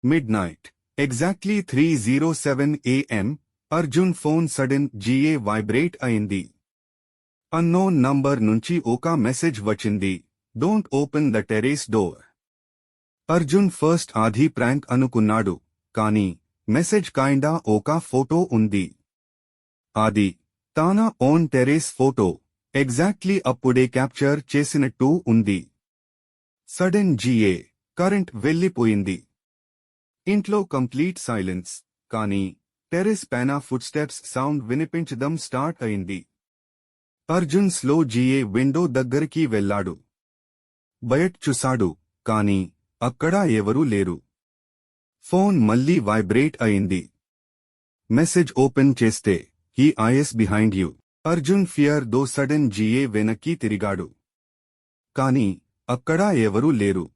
Midnight. Exactly 3:07 a.m. Arjun phone sudden GA vibrate అయింది. Unknown number నుంచి ఒక message వచ్చింది. Don't open the terrace door. Arjun first ఆది prank అనుకున్నాడు. కానీ మెసేజ్ కైండా ఒక ఫోటో ఉంది. అది తాన ఓన్ టెర్రస్ ఫోటో. ఎగ్జాక్ట్లీ అప్పుడే క్యాప్చర్ చేసినట్టు ఉంది. సడన్ GA కరెంట్ వెళ్ళిపోయింది. ఇంట్లో కంప్లీట్ సైలెన్స్. కానీ టెర్రస్ పైన ఫుట్ స్టెప్స్ సౌండ్ వినిపించడం స్టార్ట్ అయింది. అర్జున్ స్లో GA విండో దగ్గరికి వెళ్లాడు. బయట చూశాడు. కానీ అక్కడ ఎవరూ లేరు. ఫోన్ మళ్లీ వైబ్రేట్ అయింది. మెసేజ్ ఓపెన్ చేస్తే he is behind you. Arjun fear though sudden GA వెనక్కి తిరిగాడు. కానీ అక్కడ ఎవరూ లేరు.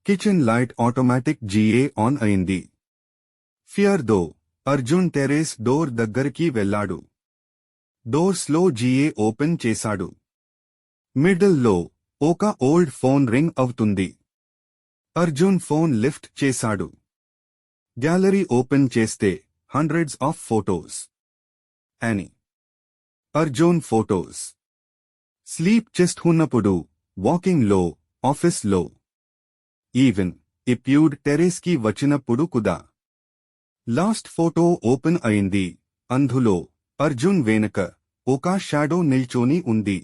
Kitchen light automatic GA on అయింది. ఫియర్ దో అర్జున్ టెర్రస్ డోర్ దగ్గరికి వెళ్లాడు. డోర్ స్లో GA ఓపెన్ చేశాడు. మిడిల్లో ఒక ఓల్డ్ ఫోన్ రింగ్ అవుతుంది. అర్జున్ ఫోన్ లిఫ్ట్ చేశాడు. గ్యాలరీ ఓపెన్ చేస్తే హండ్రెడ్స్ ఆఫ్ ఫోటోస్. అని అర్జున్ ఫోటోస్. స్లీప్ చేస్తున్నప్పుడు, వాకింగ్ లో, ఆఫీస్ లో, ఈవెన్ ఇప్యూడ్ టెర్రస్ కి వచ్చినప్పుడు కుదా. లాస్ట్ ఫోటో ఓపెన్ అయింది. అందులో అర్జున్ వెనక ఒక షాడో నిల్చోని ఉంది.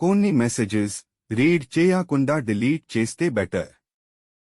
కొన్ని మెసేజెస్ రీడ్ చేయకుండా డిలీట్ చేస్తే బెటర్.